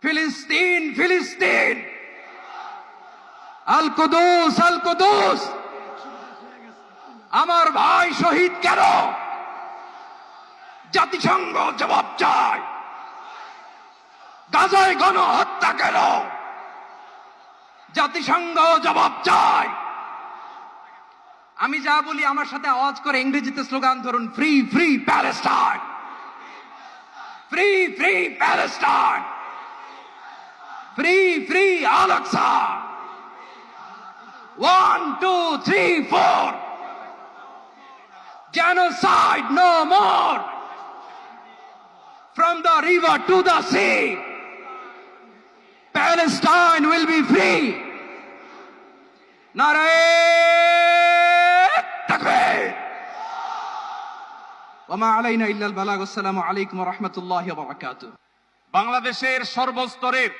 ফিলিস্তিন ফিলিস্তিন, আল কুদুস আল কুদুস। আমার ভাই শহীদ কেন? জাতিসংঘ জবাব চায়। গাজায় গণহত্যা কেন? জাতিসংঘ জবাব চায়। আমি যা বলি আমার সাথে আওয়াজ করে ইংরেজিতে স্লোগান ধরুন, free free Palestine, free free Palestine, free free Al Aqsa. 1 2 3 4, genocide no more, from the river to the sea, Palestine will be free. নারায়ে তাকবীর। ওয়া মা আলাইনা ইল্লাল বালাগ। আসসালামু আলাইকুম ওয়া রাহমাতুল্লাহি ওয়া বারাকাতুহু। বাংলাদেশের সর্বস্তরের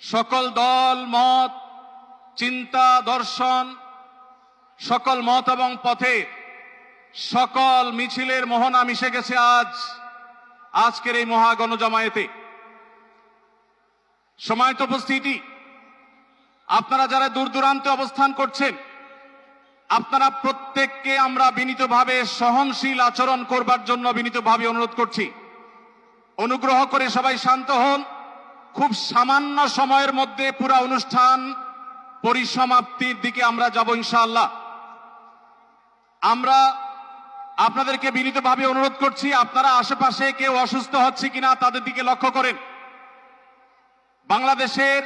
সকল দল মত, চিন্তা, দর্শন, সকল মত এবং পথে সকল মিছিলের মোহনা মিশে গেছে আজকের এই মহা গণজমায়েতে। সময়ত উপস্থিতি, আপনারা যারা দূর দূরান্তে অবস্থান করছেন, আপনারা প্রত্যেককে আমরা বিনীতভাবে সহনশীল আচরণ করবার জন্য বিনীতভাবে অনুরোধ করছি। অনুগ্রহ করে সবাই শান্ত হন। খুব সামান্য সময়ের মধ্যে পুরা অনুষ্ঠান পরিসমাপ্তির দিকে আমরা যাব ইনশাআল্লাহ। আমরা আপনাদেরকে বিনীতভাবে অনুরোধ করছি, আপনারা আশেপাশে কেউ অসুস্থ হচ্ছে কিনা তাদের দিকে লক্ষ্য করেন। বাংলাদেশের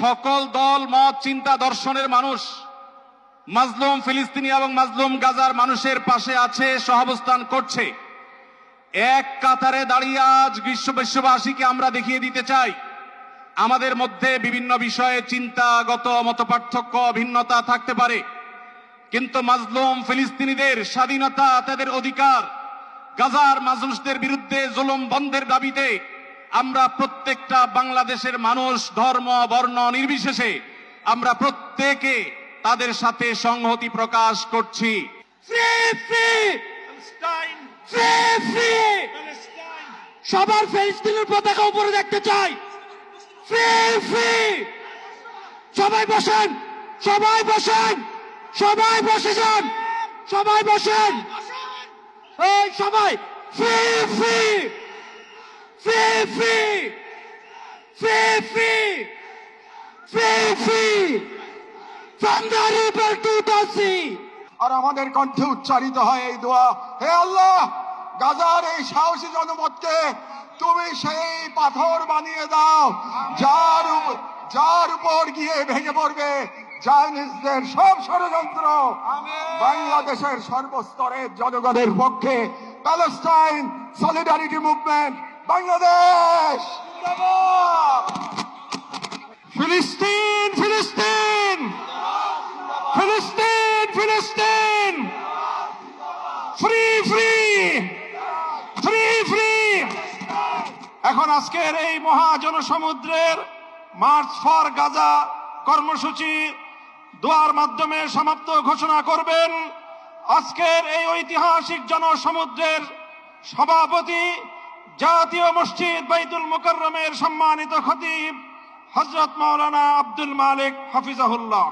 সকল দল মত, চিন্তা, দর্শনের মানুষ মাজলুম ফিলিস্তিনি এবং মাজলুম গাজার মানুষের পাশে আছে, সহাবস্থান করছে। এক কাতারে দাঁড়িয়ে আজ বিশ্ববাসীকে আমরা দেখিয়ে দিতে চাই, আমাদের মধ্যে বিভিন্ন বিষয়ে চিন্তাগত মতপার্থক্য, ভিন্নতা থাকতে পারে, কিন্তু মাজলুম ফিলিস্তিনিদের স্বাধীনতা, তাদের অধিকার, গাজার মানুষদের বিরুদ্ধে জুলুম বন্ধের দাবিতে আমরা প্রত্যেকটা বাংলাদেশের মানুষ ধর্ম বর্ণ নির্বিশেষে আমরা প্রত্যেকে তাদের সাথে সংহতি প্রকাশ করছি। Free free Palestine, free free Palestine. সবার ফিলিস্তিনের পতাকা উপরে দেখতে চাই। Free free. সবাই বসেন, সবাই বসেন, সবাই বসে যান, সবাই বসেন, এই সবাই। Free free, free free, free free, free free, from the river to the sea. আর আমাদের কণ্ঠে উচ্চারিত হয় এই দোয়া, হে আল্লাহ, গাজার এই সাহসী জনপদকে তুমি সেই পাথর বানিয়ে দাও যার উপর গিয়ে ভেঙে পড়বে জায়নিস্টদের সব ষড়যন্ত্র। বাংলাদেশের সর্বস্তরের জনগণের পক্ষে প্যালেস্টাইন সলিডারিটি মুভমেন্ট বাংলাদেশ। ফিলিস্তিন ফিলিস্তিন, ফিলিস্তিন ফিলিস্তিন, ফ্রি ফ্রি, ফ্রি ফ্রি। এখন আজকের এই মহাজনসমুদ্রের মার্চ ফর গাজা কর্মসূচি দোয়ার মাধ্যমে সমাপ্ত ঘোষণা করবেন আজকের এই ঐতিহাসিক জনসমুদ্রের সভাপতি, জাতীয় মসজিদ বাইতুল মুকাররমের সম্মানিত খতিব হযরত মাওলানা আব্দুল মালিক হাফিজাহুল্লাহ।